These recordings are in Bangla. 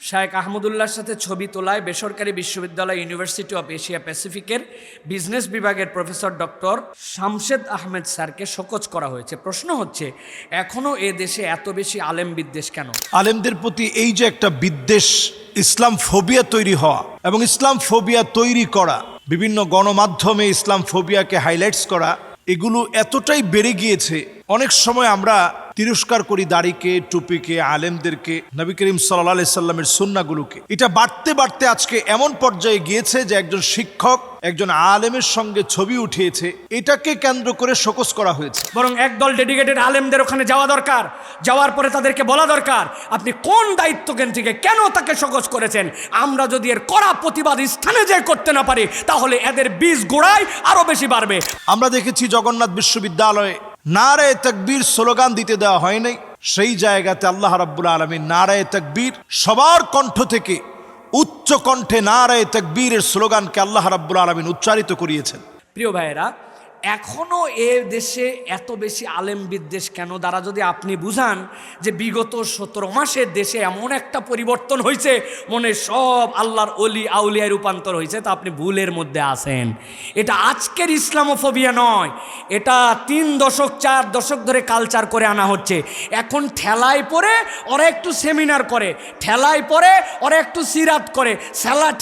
শায়েখ আহমদুল্লাহর সাথে ছবি তোলায় বেসরকারি বিশ্ববিদ্যালয় ইউনিভার্সিটি অফ এশিয়া প্যাসিফিকের বিজনেস বিভাগের প্রফেসর ডক্টর শামশেদ আহমেদ স্যারকে শোকজ করা হয়েছে। প্রশ্ন হচ্ছে, এখনও এ দেশে এত বেশি আলেম বিদ্বেষ কেন? আলেমদের প্রতি এই যে একটা বিদ্বেষ, ইসলাম ফোবিয়া তৈরি হওয়া এবং ইসলাম ফোবিয়া তৈরি করা, বিভিন্ন গণমাধ্যমে ইসলাম ফোবিয়াকে হাইলাইটস করা, এগুলো এতটাই বেড়ে গিয়েছে। অনেক সময় আমরা তিরস্কার করি দাড়িকে, টুপিকে, আলেমদেরকে, নবী করিম সাল্লাল্লাহু আলাইহি সাল্লামের সুন্নাহগুলোকে। এটা বাড়তে বাড়তে আজকে এমন পর্যায়ে গিয়েছে যে একজন শিক্ষক একজন আলেমের সঙ্গে ছবি উঠিয়েছে, এটাকে কেন্দ্র করে শোকজ করা হয়েছে। বরং একদল ডেডিকেটেড আলেমদের ওখানে যাওয়া দরকার, যাওয়ার পরে তাদেরকে বলা দরকার, আপনি কোন দায়িত্বজ্ঞান থেকে কেন তাকে শোকজ করেছেন? আমরা যদি এর কড়া প্রতিবাদ স্থানে যে করতে না পারি, তাহলে এদের বীজ গোড়ায় আরো বেশি বাড়বে। আমরা দেখেছি জগন্নাথ বিশ্ববিদ্যালয়ে নারায়ে তাকবীর স্লোগান দিতে দেওয়া হয় নাই, সেই জায়গাতে আল্লাহ রাব্বুল আলামিন নারায়ে তাকবীর সবার কণ্ঠ থেকে উচ্চ কণ্ঠে নারায়ে তাকবীরের স্লোগানকে আল্লাহ রাব্বুল আলামিন উচ্চারিত করিয়েছেন। প্রিয় ভাইয়েরা, এখনও এ দেশে এত বেশি আলেম বিদ্বেষ কেন? দ্বারা যদি আপনি বুঝান যে বিগত 17 মাসের দেশে এমন একটা পরিবর্তন হয়েছে, মনে সব আল্লাহর অলি আউলিয়ায় রূপান্তর হয়েছে, তা আপনি ভুলের মধ্যে আছেন। এটা আজকের ইসলামোফোবিয়া নয়, এটা 3 দশক 4 দশক ধরে কালচার করে আনা হচ্ছে। এখন ঠেলায় পরে ওরা একটু সেমিনার করে, ঠেলায় পরে ওরা একটু সিরাত করে,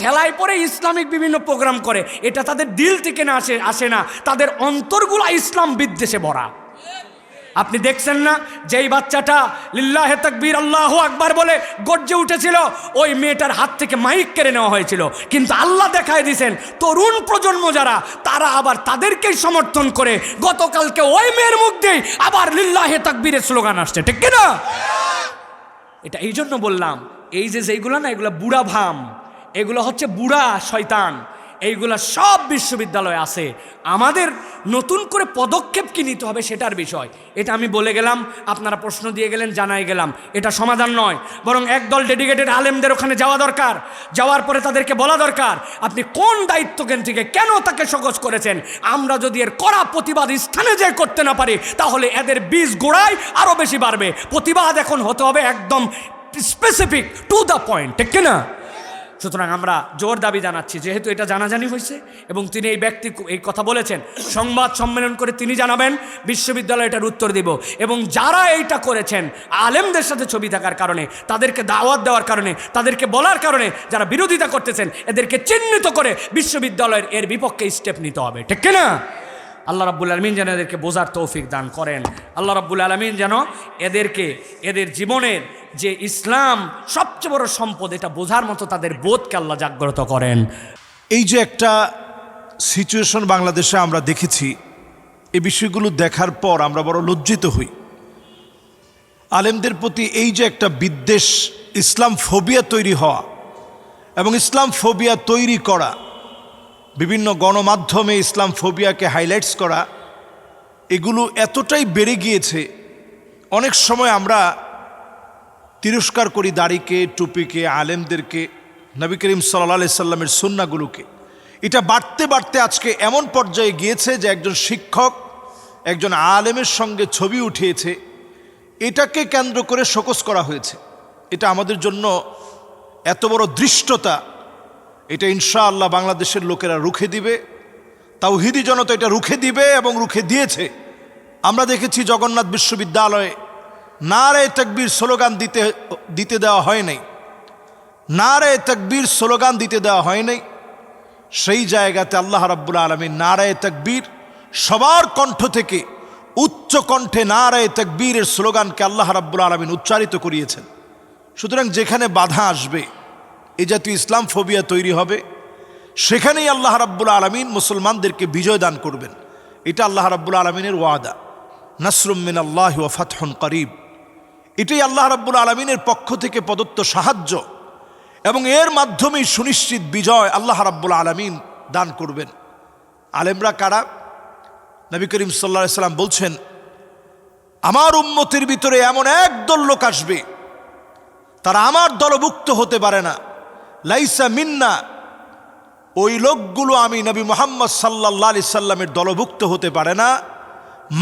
ঠেলায় পরে ইসলামিক বিভিন্ন প্রোগ্রাম করে। এটা তাদের দিল থেকে না আসে না, তাদের অন্তরগুলা ইসলাম বিদ্বেষে ভরা। আপনি দেখছেন না, যেই বাচ্চাটা লিল্লাহে তাকবীর আল্লাহু আকবার বলে গর্জে উঠেছিল, ওই মেয়েটার হাত থেকে মাইক কেড়ে নেওয়া হয়েছিল। কিন্তু আল্লাহ দেখায় দিয়েছেন তরুণ প্রজন্ম যারা, তারা আবার তাদেরকেই সমর্থন করে। গতকালকে ওই মেয়ের মুখ দিয়ে আবার লিল্লাহে তাকবীরের স্লোগান আসছে, ঠিক কিনা? এটা এই জন্য বললাম, এই যেগুলো না, এগুলো বুড়া ভাম, এগুলো হচ্ছে বুড়া শয়তান, এইগুলা সব বিশ্ববিদ্যালয়ে আছে। আমাদের নতুন করে পদক্ষেপ কি নিতে হবে সেটার বিষয়। এটা আমি বলে গেলাম, আপনারা প্রশ্ন দিয়ে গেলেন, জানাই গেলাম। এটা সমাধান নয়, বরং একদল ডেডিকেটেড আলেমদের ওখানে যাওয়া দরকার, যাওয়ার পরে তাদেরকে বলা দরকার, আপনি কোন দায়িত্বজ্ঞান থেকে কেন তাকে শোকজ করেছেন? আমরা যদি এর কড়া প্রতিবাদ স্থানে যে করতে না পারি, তাহলে এদের বীজ গোড়ায় আরো বেশি বাড়বে। প্রতিবাদ এখন হতে হবে একদম স্পেসিফিক, টু দ্য পয়েন্ট, ঠিক কিনা? সুতরাং আমরা জোর দাবি জানাচ্ছি, যেহেতু এটা জানাজানি হয়েছে এবং তিনি এই ব্যক্তি এই কথা বলেছেন, সংবাদ সম্মেলন করে তিনি জানাবেন, বিশ্ববিদ্যালয় এটার উত্তর দিব। এবং যারা এইটা করেছেন আলেমদের সাথে ছবি থাকার কারণে, তাদেরকে দাওয়াত দেওয়ার কারণে, তাদেরকে বলার কারণে, যারা বিরোধিতা করতেছেন, এদেরকে চিহ্নিত করে বিশ্ববিদ্যালয়ের এর বিপক্ষে স্টেপ নিতে হবে, ঠিক কিনা? আল্লাহ রাব্বুল আলামিন যেন এদেরকে বোঝার তৌফিক দান করেন। আল্লাহ রাব্বুল আলামিন যেন এদেরকে এদের জীবনের যে ইসলাম সবচেয়ে বড় সম্পদ, এটা বোঝার মতো তাদের বোধকে আল্লাহ জাগ্রত করেন। এই যে একটা সিচুয়েশন বাংলাদেশে আমরা দেখেছি, এই বিষয়গুলো দেখার পর আমরা বড় লজ্জিত হই। আলেমদের প্রতি এই যে একটা বিদ্বেষ, ইসলাম ফোবিয়া তৈরি হওয়া এবং ইসলাম ফোবিয়া তৈরি করা, বিভিন্ন গণমাধ্যমে ইসলাম ফোবিয়াকে হাইলাইটস করা, এগুলো এতটাই বেড়ে গিয়েছে। অনেক সময় আমরা তিরস্কার করি দাড়িকে, টুপিকে, আলেমদেরকে, নবী করিম সাল্লাল্লাহু আলাইহি সাল্লামের সুন্নাহগুলোকে। এটা বাড়তে বাড়তে আজকে এমন পর্যায়ে গিয়েছে যে একজন শিক্ষক একজন আলেমের সঙ্গে ছবি উঠিয়েছে, এটাকে কেন্দ্র করে শোকজ করা হয়েছে। এটা আমাদের জন্য এত বড় দৃষ্টতা, এটা ইনশাআল্লাহ বাংলাদেশের লোকেরা রুখে দিবে, তাওহীদি জনতা এটা রুখে দিবে এবং রুখে দিয়েছে। আমরা দেখেছি জগন্নাথ বিশ্ববিদ্যালয়ে নারায়ে তাকবীর স্লোগান দিতে দেওয়া হয় নাই, নারায়ে তাকবীর স্লোগান দিতে দেওয়া হয় নাই, সেই জায়গাতে আল্লাহ রাব্বুল আলামিন নারায়ে তাকবীর সবার কণ্ঠ থেকে উচ্চ কণ্ঠে নারায়ে তাকবীরের স্লোগানকে আল্লাহ রাব্বুল আলামিন উচ্চারিত করিয়েছেন। সুতরাং যেখানে বাধা আসবে, এই জাতীয় ইসলাম ফোবিয়া তৈরি হবে, সেখানেই আল্লাহ রাব্বুল আলামিন মুসলমানদেরকে বিজয় দান করবেন। এটা আল্লাহ রাব্বুল আলামিনের ওয়াদা, নাসরুম মিনাল্লাহি ওয়া ফাতহুন করিব। এটাই আল্লাহ রাব্বুল আলামিনের পক্ষ থেকে প্রদত্ত সাহায্য এবং এর মাধ্যমেই সুনিশ্চিত বিজয় আল্লাহ রাব্বুল আলামিন দান করবেন। আলেমরা কারা? নবী করিম সাল্লাল্লাহু আলাইহি সাল্লাম বলছেন, আমার উম্মতের ভিতরে এমন একদল লোক আসবে, তারা আমার দলভুক্ত হতে পারে না, লাইসা মিন্না, ওই লোকগুলো আমি নবী মুহাম্মদ সাল্লাল্লাহু আলাইহি সাল্লামের দলভুক্ত হতে পারে না,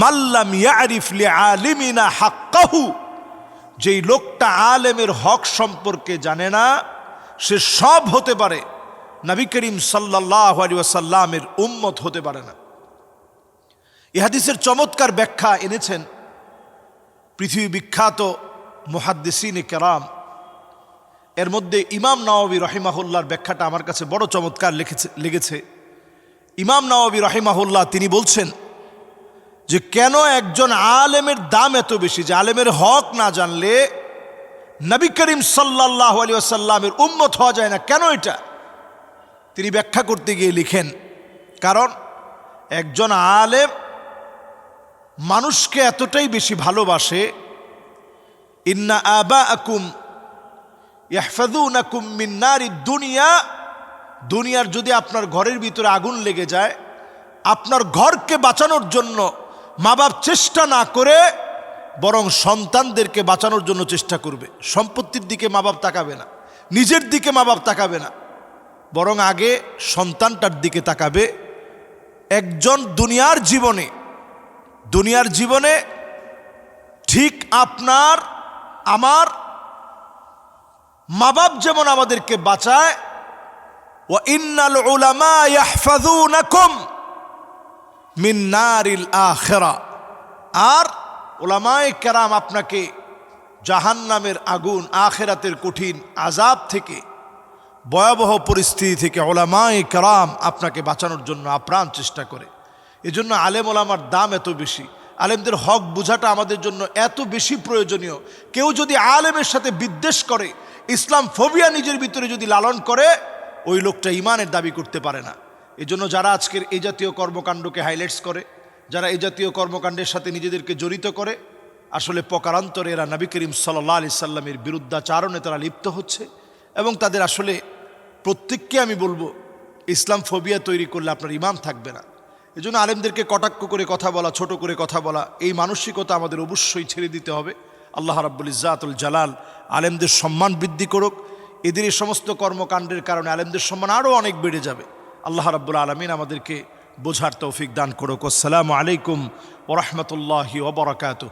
মাল্লাম ইয়ারিফ লিআলিমিনা হাক্কাহু, যেই লোকটা আলেমের হক সম্পর্কে জানে না, সে সব হতে পারে, নবী করিম সাল্লাল্লাহু আলাইহি ওয়াসাল্লামের উম্মত হতে পারে না। এই হাদিসের চমৎকার ব্যাখ্যা এনেছেন পৃথিবী বিখ্যাত মুহাদ্দিসিনে কেরাম। এর মধ্যে ইমাম নাওয়াবী রাহিমাহুল্লাহর ব্যাখ্যাটা আমার কাছে বড় চমৎকার লেগেছে। ইমাম নাওয়াবী রাহিমাহুল্লাহ তিনি বলছেন যে কেন একজন আলেমের দাম এত বেশি, যে আলেমের হক না জানলে নবী করিম সাল্লাল্লাহু আলাইহি ওয়াসাল্লামের উম্মত হওয়া যায় না, কেন এটা? তিনি ব্যাখ্যা করতে গিয়ে লিখেন, কারণ একজন আলেম মানুষকে এতটাই বেশি ভালোবাসে, ইন্না আবাআকুম ইয়াহফাযুনাকুম মিন নারিদ দুনিয়া, দুনিয়ার যদি আপনার ঘরের ভিতরে আগুন লেগে যায়, আপনার ঘরকে বাঁচানোর জন্য মা বাপ চেষ্টা না করে বরং সন্তানদেরকে বাঁচানোর জন্য চেষ্টা করবে। সম্পত্তির দিকে মা বাপ তাকাবে না, নিজের দিকে মা বাপ তাকাবে না, বরং আগে সন্তানটার দিকে তাকাবে। একজন দুনিয়ার জীবনে ঠিক আপনার আমার মা বাপ যেমন আমাদেরকে বাঁচায়, ওয়া ইন্নাল উলামা ইয়াহফাযুনাকুম মিন নারিল আখিরা, আর উলামায়ে কেরাম আপনাকে জাহান্নামের আগুন, আখিরাতের কঠিন আযাব থেকে, ভয়াবহ পরিস্থিতি থেকে উলামায়ে কেরাম আপনাকে বাঁচানোর জন্য আপ্রাণ চেষ্টা করে। এজন্য আলেম ওলামার দাম এত বেশি, আলেমদের হক বোঝাটা আমাদের জন্য এত বেশি প্রয়োজনীয়। কেউ যদি আলেমের সাথে বিদ্বেষ করে, ইসলাম ফোবিয়া নিজের ভিতরে যদি লালন করে, ওই লোকটা ঈমানের দাবি করতে পারে না। এজন্য যারা আজকের এই জাতীয় কর্মকাণ্ডকে হাইলাইটস করে, যারা এই জাতীয় কর্মকাণ্ডের সাথে নিজেদেরকে জড়িত করে, আসলে প্রকারান্তরে এরা নবী করিম সাল্লাল্লাহু আলাইহি সাল্লামের বিরুদ্ধাচারণে তারা লিপ্ত হচ্ছে। এবং তাদের আসলে প্রত্যেককে আমি বলবো, ইসলাম ফোবিয়া তৈরি করলে আপনার ঈমান থাকবে না। এজন্য আলেমদেরকে কটাক্ষ করে কথা বলা, ছোট করে কথা বলা, এই মানসিকতা আমাদের অবশ্যই ছেড়ে দিতে হবে। আল্লাহ রাব্বুল ইজ্জাতুল জালাল আলেমদের সম্মান বৃদ্ধি করুক। এদের এই সমস্ত কর্মকাণ্ডের কারণে আলেমদের সম্মান আরও অনেক বেড়ে যাবে। আল্লাহ রাব্বুল আলামিন আমাদেরকে বোঝার তৌফিক দান করুক। আসসালামু আলাইকুম ওয়া রাহমাতুল্লাহি ওয়া বারাকাতুহু।